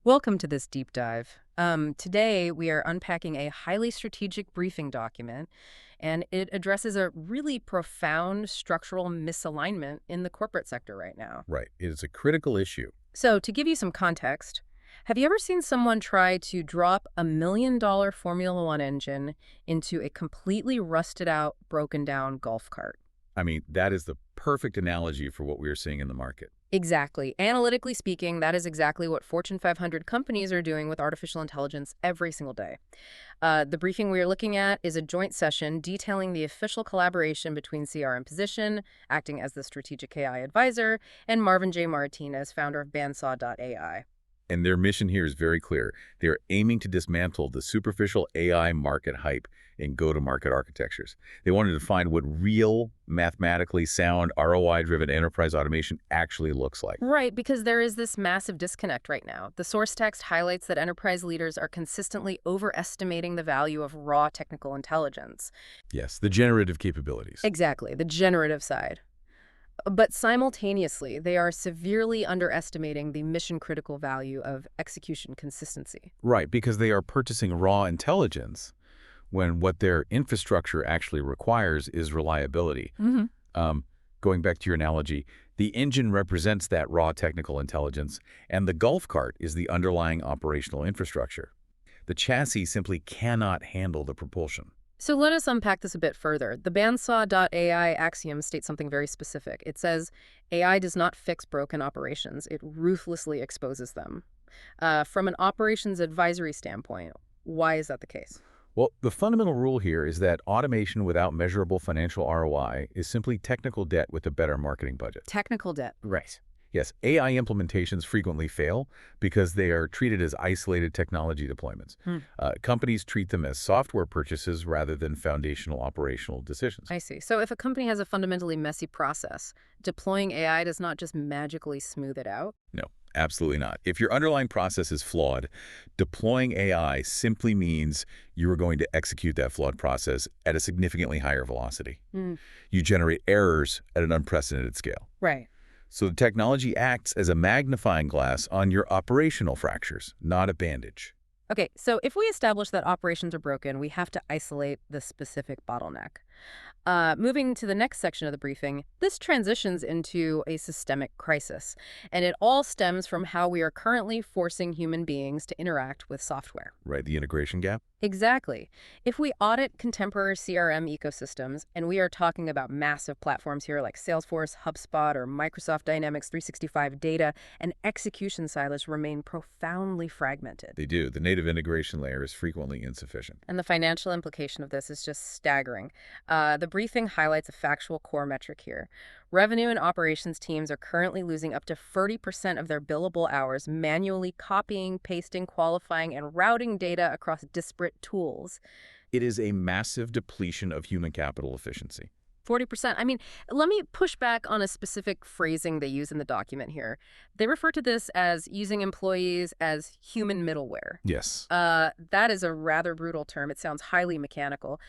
Welcome to this deep dive. Today, we are unpacking a highly strategic briefing document, and it addresses a really profound structural misalignment in the corporate sector right now. Right. It is a critical issue. So, to give you some context, have you ever seen someone try to drop $1 million Formula One engine into a completely rusted out, broken down golf cart? I mean, that is the perfect analogy for what we are seeing in the market. Exactly. Analytically speaking, that is exactly what Fortune 500 companies are doing with artificial intelligence every single day. The briefing we are looking at is a joint session detailing the official collaboration between CRMPosition, acting as the strategic AI advisor, and Marvin J. Martinez, founder of Bandsaw.ai. And their mission here is very clear. They are aiming to dismantle the superficial AI market hype in go-to-market architectures. They wanted to find what real, mathematically sound, ROI-driven enterprise automation actually looks like. Right, because there is this massive disconnect right now. The source text highlights that enterprise leaders are consistently overestimating the value of raw technical intelligence. Yes, the generative capabilities. Exactly, the generative side. But simultaneously, they are severely underestimating the mission-critical value of execution consistency. Right, because they are purchasing raw intelligence when what their infrastructure actually requires is reliability. Going back to your analogy, the engine represents that raw technical intelligence, and the golf cart is the underlying operational infrastructure. The chassis simply cannot handle the propulsion. So let us unpack this a bit further. The Bandsaw.ai axiom states something very specific. It says, AI does not fix broken operations. It ruthlessly exposes them. From an operations advisory standpoint, why is that the case? Well, the fundamental rule here is that automation without measurable financial ROI is simply technical debt with a better marketing budget. Technical debt. Right. Yes, AI implementations frequently fail because they are treated as isolated technology deployments. Companies treat them as software purchases rather than foundational operational decisions. I see. So if a company has a fundamentally messy process, deploying AI does not just magically smooth it out? No, absolutely not. If your underlying process is flawed, deploying AI simply means you are going to execute that flawed process at a significantly higher velocity. You generate errors at an unprecedented scale. Right. So the technology acts as a magnifying glass on your operational fractures, not a bandage. Okay, so if we establish that operations are broken, we have to isolate the specific bottleneck. Moving to the next section of the briefing, this transitions into a systemic crisis, and it all stems from how we are currently forcing human beings to interact with software. Right, the integration gap? Exactly. If we audit contemporary CRM ecosystems, and we are talking about massive platforms here like Salesforce, HubSpot, or Microsoft Dynamics 365 data, and execution silos remain profoundly fragmented. They do. The native integration layer is frequently insufficient. And the financial implication of this is just staggering. The briefing highlights a factual core metric here. Revenue and operations teams are currently losing up to 30% of their billable hours manually copying, pasting, qualifying, and routing data across disparate tools. It is a massive depletion of human capital efficiency. 40%. I mean, let me push back on a specific phrasing they use in the document here. They refer to this as using employees as human middleware. Yes. That is a rather brutal term. It sounds highly mechanical.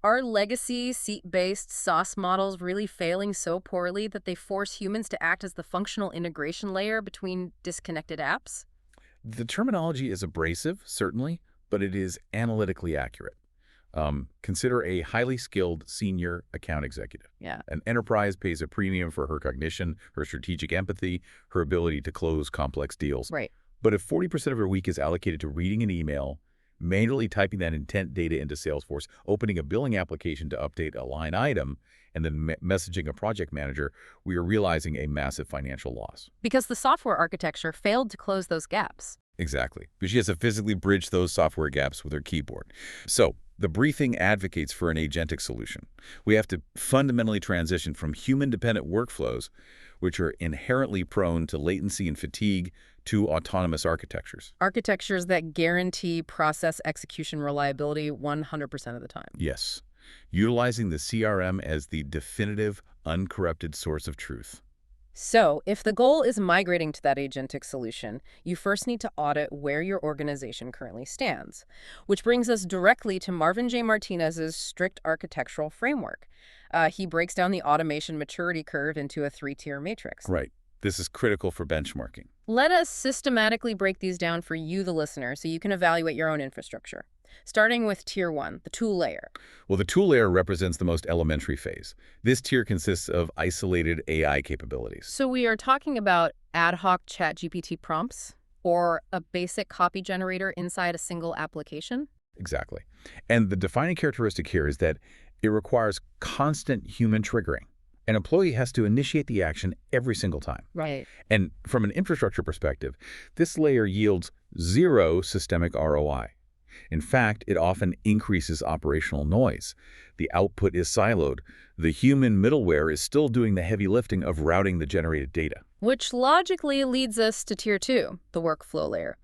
Are legacy seat-based SaaS models really failing so poorly that they force humans to act as the functional integration layer between disconnected apps? The terminology is abrasive, certainly, but it is analytically accurate. Consider a highly skilled senior account executive. Yeah. An enterprise pays a premium for her cognition, her strategic empathy, her ability to close complex deals. Right. But if 40% of her week is allocated to reading an email, manually typing that intent data into Salesforce, opening a billing application to update a line item, and then messaging a project manager, we are realizing a massive financial loss. Because the software architecture failed to close those gaps. Exactly. Because she has to physically bridge those software gaps with her keyboard. So the briefing advocates for an agentic solution. We have to fundamentally transition from human-dependent workflows, which are inherently prone to latency and fatigue, to autonomous architectures. Architectures that guarantee process execution reliability 100% of the time. Yes. Utilizing the CRM as the definitive, uncorrupted source of truth. So, if the goal is migrating to that agentic solution, you first need to audit where your organization currently stands. Which brings us directly to Marvin J. Martinez's strict architectural framework. He breaks down the automation maturity curve into a 3-tier matrix. Right. This is critical for benchmarking. Let us systematically break these down for you, the listener, so you can evaluate your own infrastructure. Starting with Tier 1, the tool layer. Well, the tool layer represents the most elementary phase. This tier consists of isolated AI capabilities. So we are talking about ad hoc ChatGPT prompts or a basic copy generator inside a single application? Exactly. And the defining characteristic here is that it requires constant human triggering. An employee has to initiate the action every single time. Right. And from an infrastructure perspective, this layer yields zero systemic ROI. In fact, it often increases operational noise. The output is siloed. The human middleware is still doing the heavy lifting of routing the generated data. Which logically leads us to Tier 2, the workflow layer.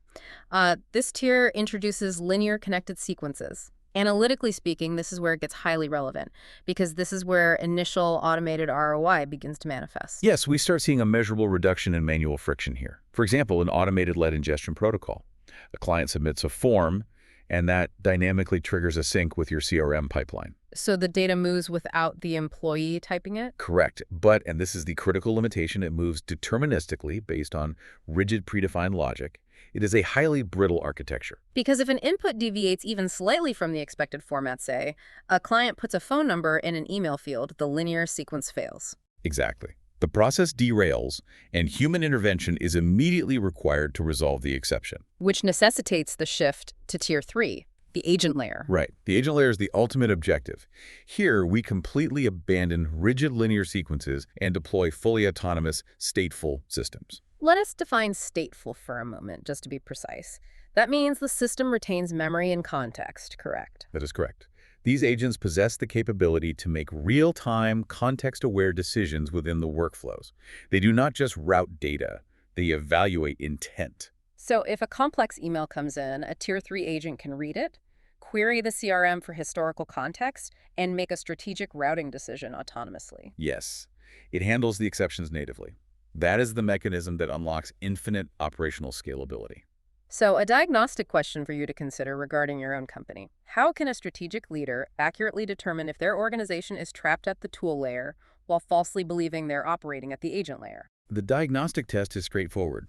This tier introduces linear connected sequences. Analytically speaking, this is where it gets highly relevant, because this is where initial automated ROI begins to manifest. Yes, we start seeing a measurable reduction in manual friction here. For example, an automated lead ingestion protocol. The client submits a form, and that dynamically triggers a sync with your CRM pipeline. So the data moves without the employee typing it? Correct. But, and this is the critical limitation, it moves deterministically based on rigid predefined logic. It is a highly brittle architecture. Because if an input deviates even slightly from the expected format, say, a client puts a phone number in an email field, the linear sequence fails. Exactly. The process derails, and human intervention is immediately required to resolve the exception. Which necessitates the shift to Tier 3, the agent layer. Right. The agent layer is the ultimate objective. Here, we completely abandon rigid linear sequences and deploy fully autonomous, stateful systems. Let us define stateful for a moment, just to be precise. That means the system retains memory and context, correct? That is correct. These agents possess the capability to make real-time, context-aware decisions within the workflows. They do not just route data, they evaluate intent. So if a complex email comes in, a Tier 3 agent can read it, query the CRM for historical context, and make a strategic routing decision autonomously. Yes, it handles the exceptions natively. That is the mechanism that unlocks infinite operational scalability. So a diagnostic question for you to consider regarding your own company. How can a strategic leader accurately determine if their organization is trapped at the tool layer while falsely believing they're operating at the agent layer? The diagnostic test is straightforward.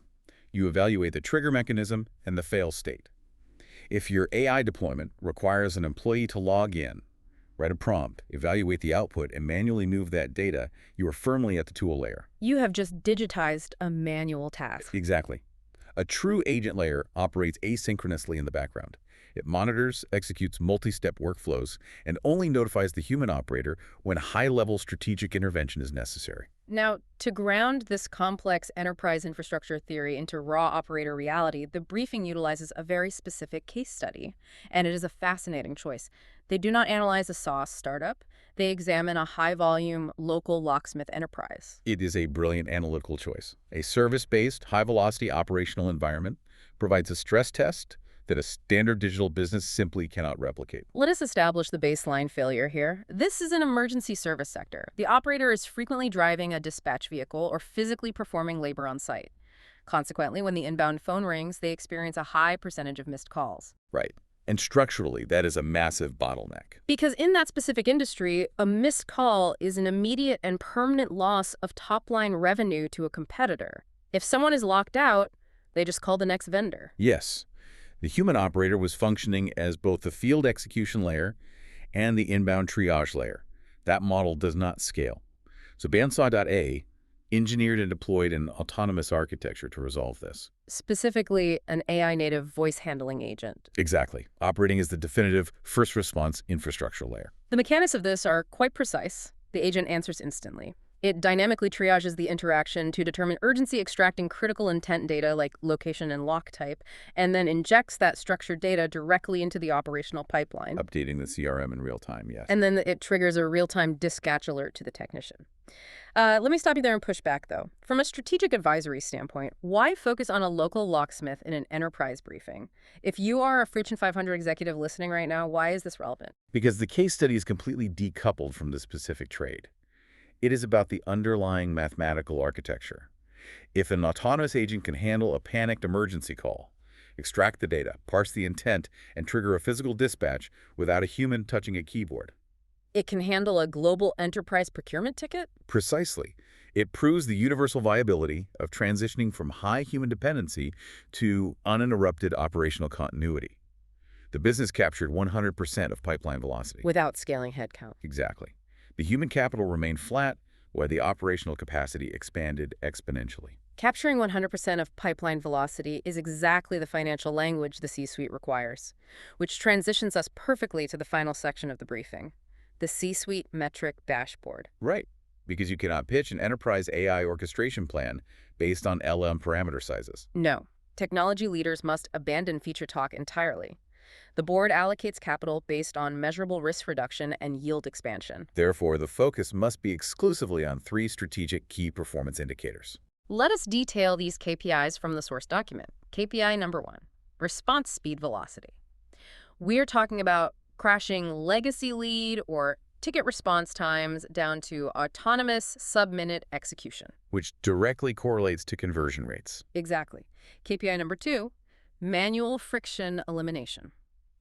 You evaluate the trigger mechanism and the fail state. If your AI deployment requires an employee to log in, write a prompt, evaluate the output, and manually move that data, you are firmly at the tool layer. You have just digitized a manual task. Exactly. A true agent layer operates asynchronously in the background. It monitors, executes multi-step workflows, and only notifies the human operator when high-level strategic intervention is necessary. Now, to ground this complex enterprise infrastructure theory into raw operator reality, the briefing utilizes a very specific case study, and it is a fascinating choice. They do not analyze a SaaS startup. They examine a high-volume, local locksmith enterprise. It is a brilliant analytical choice. A service-based, high-velocity operational environment provides a stress test that a standard digital business simply cannot replicate. Let us establish the baseline failure here. This is an emergency service sector. The operator is frequently driving a dispatch vehicle or physically performing labor on site. Consequently, when the inbound phone rings, they experience a high percentage of missed calls. Right. And structurally, that is a massive bottleneck. Because in that specific industry, a missed call is an immediate and permanent loss of top-line revenue to a competitor. If someone is locked out, they just call the next vendor. Yes. The human operator was functioning as both the field execution layer and the inbound triage layer. That model does not scale. So Bandsaw.ai engineered and deployed an autonomous architecture to resolve this. Specifically, an AI-native voice-handling agent. Exactly, operating as the definitive first response infrastructure layer. The mechanics of this are quite precise. The agent answers instantly. It dynamically triages the interaction to determine urgency, extracting critical intent data like location and lock type, and then injects that structured data directly into the operational pipeline. Updating the CRM in real time, yes. And then it triggers a real-time dispatch alert to the technician. Let me stop you there and push back, though. From a strategic advisory standpoint, why focus on a local locksmith in an enterprise briefing? If you are a Fortune 500 executive listening right now, why is this relevant? Because the case study is completely decoupled from the specific trade. It is about the underlying mathematical architecture. If an autonomous agent can handle a panicked emergency call, extract the data, parse the intent, and trigger a physical dispatch without a human touching a keyboard. It can handle a global enterprise procurement ticket? Precisely. It proves the universal viability of transitioning from high human dependency to uninterrupted operational continuity. The business captured 100% of pipeline velocity. Without scaling headcount. Exactly. The human capital remained flat, while the operational capacity expanded exponentially. Capturing 100% of pipeline velocity is exactly the financial language the C-suite requires, which transitions us perfectly to the final section of the briefing, the C-suite metric dashboard. Right, because you cannot pitch an enterprise AI orchestration plan based on LM parameter sizes. No, technology leaders must abandon feature talk entirely. The board allocates capital based on measurable risk reduction and yield expansion. Therefore, the focus must be exclusively on 3 strategic key performance indicators. Let us detail these KPIs from the source document. KPI number 1, response speed velocity. We're talking about crashing legacy lead or ticket response times down to autonomous sub-minute execution. Which directly correlates to conversion rates. Exactly. KPI number 2, manual friction elimination.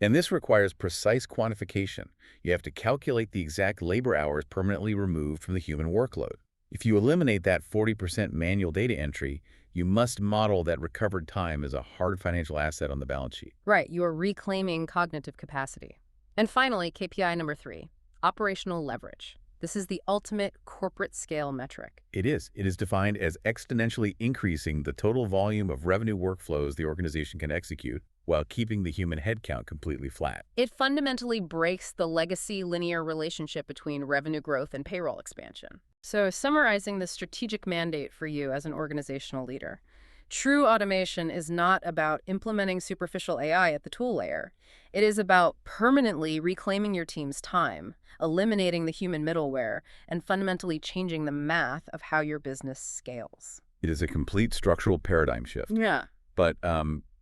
And this requires precise quantification. You have to calculate the exact labor hours permanently removed from the human workload. If you eliminate that 40% manual data entry, you must model that recovered time as a hard financial asset on the balance sheet. Right, you're reclaiming cognitive capacity. And finally, KPI number 3, operational leverage. This is the ultimate corporate scale metric. It is. It is defined as exponentially increasing the total volume of revenue workflows the organization can execute while keeping the human headcount completely flat. It fundamentally breaks the legacy linear relationship between revenue growth and payroll expansion. So, summarizing the strategic mandate for you as an organizational leader, true automation is not about implementing superficial AI at the tool layer. It is about permanently reclaiming your team's time, eliminating the human middleware, and fundamentally changing the math of how your business scales. It is a complete structural paradigm shift. Yeah. But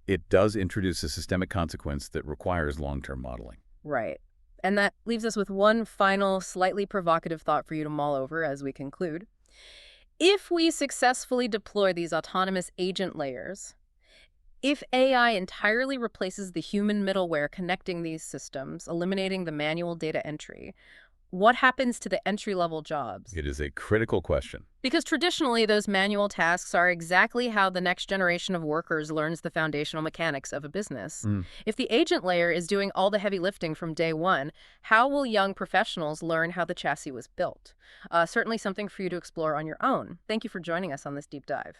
it does introduce a systemic consequence that requires long-term modeling. Right. And that leaves us with one final, slightly provocative thought for you to mull over as we conclude. If we successfully deploy these autonomous agent layers, if AI entirely replaces the human middleware connecting these systems, eliminating the manual data entry, what happens to the entry-level jobs? It is a critical question. Because traditionally, those manual tasks are exactly how the next generation of workers learns the foundational mechanics of a business. If the agent layer is doing all the heavy lifting from day one, how will young professionals learn how the chassis was built? Certainly something for you to explore on your own. Thank you for joining us on this deep dive.